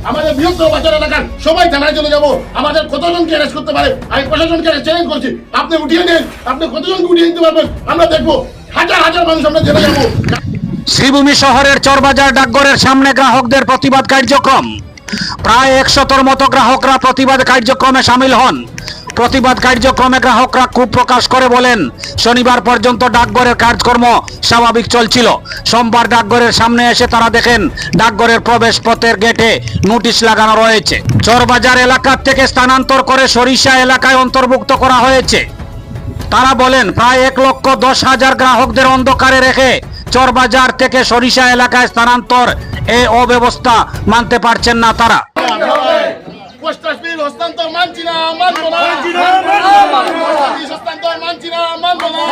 আমাদের বৃহত্তর বাজার এলাকার সবাই থানায় চলে যাব। আমাদের কতজনকে অ্যারেস্ট করতে পারে আমি প্রশাসনকে চ্যালেঞ্জ করছি। আপনি উঠিয়ে নেন, আপনি কতজনকে উঠিয়ে নিতে পারবেন আমরা দেখবো। হাজার হাজার মানুষ আমরা জেলে যাবো। শ্রীভূমি শহরের চরবাজার ডাকঘরের সামনে গ্রাহকদের প্রতিবাদ কার্যক্রম। প্রায় 100 মতো গ্রাহকরা প্রতিবাদ কার্যক্রমে সামিল হন। প্রতিবাদ কার্যক্রমে গ্রাহকরা ক্ষোভ প্রকাশ করে বলেন, শনিবার পর্যন্ত ডাকঘরের কাজকর্ম স্বাভাবিক চলছিল। সোমবার ডাকঘরের সামনে এসে তারা দেখেন ডাকঘরের প্রবেশ পথের গেটে নোটিশ লাগানো রয়েছে। চরবাজার এলাকা থেকে স্থানান্তর করে সরিষা এলাকায় অন্তর্ভুক্ত করা হয়েছে। তারা বলেন, প্রায় 1,10,000 গ্রাহকদের অন্ধকারে রেখে চরবাজার থেকে সরিষা এলাকায় স্থানান্তর এই অব্যবস্থা মানতে পারছেন না তারা। হস্তান্তর মানছি না, মানবো না। হস্তান্তর মানছি না, মানবো না।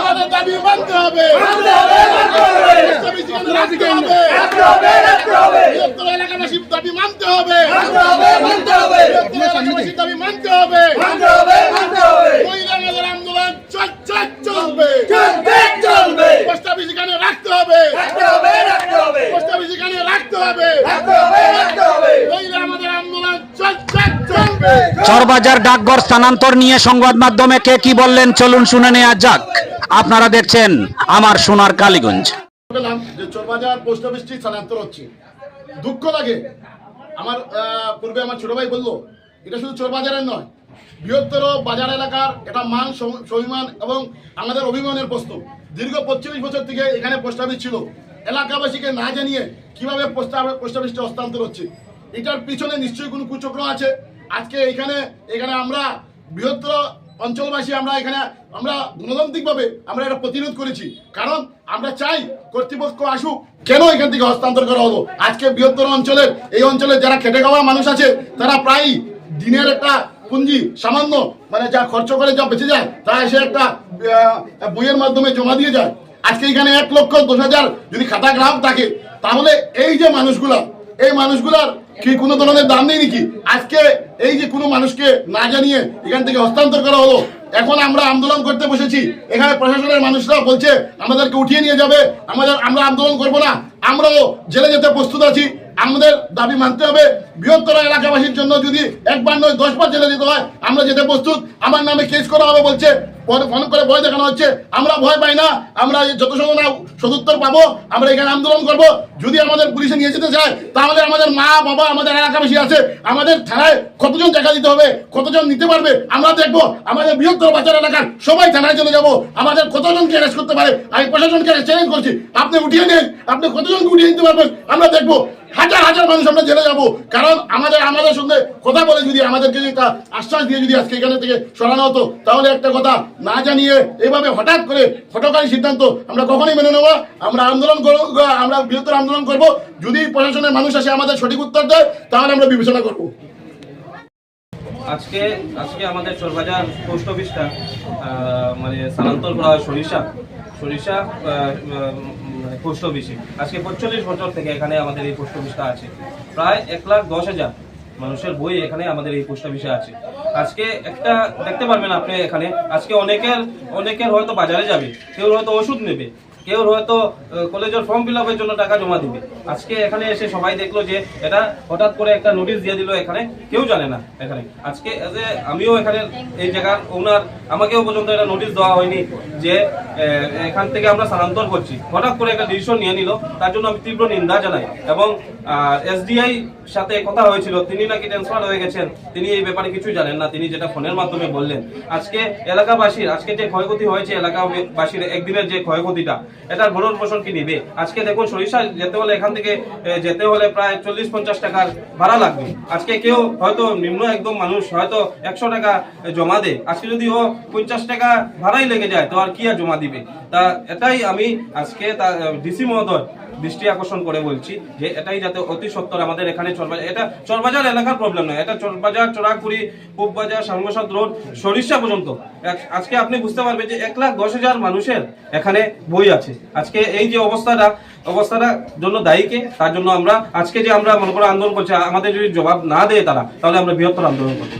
আমাদের দাবি মানতে হবে। এলাকাবাসীর দাবি মানতে হবে। এলাকাবাসীর দাবি মানতে হবে। আমাদের আন্দোলন চলবে। পোস্ট অফিস এখানে রাখতে হবে। পোস্ট অফিস এখানে রাখতে হবে। আমাদের আন্দোলন চলবে। চরবাজার ডাকঘর স্থানান্তর নিয়ে সংবাদ মাধ্যমে কে কি বললেন চলুন শুনে নেওয়া যাক। আপনারা দেখছেন আমার সোনার কালীগঞ্জ। যে চরবাজার পোস্ট অফিসটি স্থানান্তর হচ্ছে, দুঃখ লাগে। আমার পূর্বে আমার ছোট ভাই বললো, এটা শুধু চরবাজারের নয়, বৃহত্তর বাজার এলাকার এটা মান স্বাভিমান এবং আমাদের অভিমানের প্রশ্ন। দীর্ঘ 25 বছর থেকে এখানে পোস্ট অফিস ছিল। এলাকাবাসীকে না জানিয়ে কিভাবে পোস্ট অফিসটা হস্তান্তর হচ্ছে, এটার পিছনে নিশ্চয়ই কোনো কুচক্র আছে। আজকে এখানে আমরা বৃহত্তর অঞ্চলবাসী আমরা গণতান্ত্রিকভাবে আমরা এটা প্রতিরোধ করেছি। কারণ আমরা চাই কর্তৃপক্ষ আসুক। কেন এখান থেকে হস্তান্তর করা হলো? আজকে বৃহত্তর এই অঞ্চলের যারা খেটে খাওয়া মানুষ আছে, তারা প্রায় দিনের একটা পুঁজি সামান্য যা খরচ করে যা বেঁচে যায়, তা এসে একটা বইয়ের মাধ্যমে জমা দিয়ে যায়। আজকে এখানে 1,10,000 যদি খাতা গ্রাহক থাকে, তাহলে এই যে এই মানুষগুলার কি কোনো ধরনের দাম নেই নাকি? আজকে এই যে কোনো মানুষকে না জানিয়ে এখান থেকে হস্তান্তর করা হলো। এখন আমরা আন্দোলন করতে বসেছি। এখানে প্রশাসনের মানুষরা বলছে আমাদেরকে উঠিয়ে নিয়ে যাবে, আমরা আন্দোলন করব না। আমরাও জেলে যেতে প্রস্তুত আছি। আমাদের দাবি মানতে হবে। বৃহত্তর এলাকাবাসীর জন্য যদি 1 বার নয় 10 বার জেলে যেতে হয়, আমরা যেতে প্রস্তুত। আমার নামে কেস করা হবে বলছে, ফোন করে ভয় দেখানো হচ্ছে। আমরা ভয় পাই না। আমরা যত সময় না সদুত্তর পাবো, আমরা এখানে আন্দোলন করব। যদি আমাদের পুলিশে নিয়ে যেতে চায়, তাহলে আমাদের মা বাবা, আমাদের এলাকাবাসী আছে, আমাদের থানায় কতজন টাকা দিতে হবে, কতজন নিতে পারবে আমরা দেখবো। আমাদের বৃহত্তর বাজার এলাকার সবাই থানায় চলে যাব। আমাদের কতজনকে অ্যারেস্ট করতে পারে আমি প্রশাসনকে চ্যালেঞ্জ করছি। আপনি উঠিয়ে নেন, আপনি কতজনকে উঠিয়ে নিতে পারবেন আমরা দেখবো। হাজার হাজার মানুষ আমরা জেলে যাবো। কারণ আমাদের সঙ্গে কথা বলে যদি আমাদেরকে একটা আশ্বাস দিয়ে যদি আজকে এখানে থেকে সরানো হতো, তাহলে একটা কথা না জানিয়ে এইভাবে হঠাৎ করে হঠকারী সিদ্ধান্ত আমরা কখনোই মেনে নেব। আমরা আন্দোলন করবো, আমরা বৃহত্তর আন্দোলন করব। যদি প্রশাসনের মানুষ আসে আমাদের সঠিক উত্তর দেয়, তাহলে আমরা বিবেচনা করব। আজকে আমাদের চরবাজার পোস্ট অফিসটা স্থানান্তর করা হয় সরিষা পোস্ট অফিসে। আজকে 45 বছর থেকে এখানে আমাদের এই পোস্ট অফিসটা আছে। প্রায় 1,10,000 মানুষের বই এখানে আমাদের এই পোস্ট অফিসে আছে। আজকে একটা দেখতে পারবেন আপনি এখানে, আজকে অনেকের হয়তো বাজারে যাবে, কেউ হয়তো ওষুধ নেবে, কেউ হয়তো কলেজের ফর্ম ফিল আপের জন্য টাকা জমা দিবে। আজকে এখানে এসে সবাই দেখলো যে এটা হঠাৎ করে একটা নোটিশ দিয়ে দিল, এখানে কেউ জানে না। এখানে আজকে আমিও এখানে এই জায়গার ওনার, আমাকেও পর্যন্ত এটা নোটিশ দেওয়া হয়নি যে এখান থেকে আমরা স্থানান্তর করছি। হঠাৎ করে একটা ডিসিশন নিয়ে নিল, তার জন্য আমি তীব্র নিন্দা জানাই। এবং SDI সাথে কথা হয়েছিল, তিনি নাকি ট্রান্সফার হয়ে গেছেন, তিনি এই ব্যাপারে কিছুই জানেন না, তিনি যেটা ফোনের মাধ্যমে বললেন। আজকে এলাকাবাসীর আজকে যে ক্ষয়ক্ষতি হয়েছে, এলাকাবাসীর একদিনের যে ক্ষয়ক্ষতিটা, এটার ভরণ পোষণ কি নিবে? আজকে দেখুন, সরিষা যেতে হলে এখান থেকে যেতে হলে প্রায় 40-50 টাকার ভাড়া লাগবে। আজকে কেউ হয়তো নিম্ন একদম মানুষ হয়তো 100 টাকা জমা দেয়, আজকে যদি ও 50 টাকা ভাড়াই লেগে যায়, তো আর কি আর জমা দিবে? তা এটাই আমি আজকে ডিসি মহোদয় দৃষ্টি আকর্ষণ করে বলছি যে এটাই যাতে অতি সত্বর আমাদের এখানে এটা চরবাজার এলাকার প্রবলেম নয়, এটা চরবাজার, চোরাকুড়ি, পূববাজার, সাংবাসাদ রোড, সরিষা পর্যন্ত। আজকে আপনি বুঝতে পারবেন যে 1,10,000 মানুষের এখানে বই আছে। আজকে এই যে অবস্থাটা জন্য দায়ী কে? তার জন্য আমরা আজকে যে আমরা মনে করো আন্দোলন করছি, আমাদের যদি জবাব না দেয় তারা, তাহলে আমরা বৃহত্তর আন্দোলন করবো।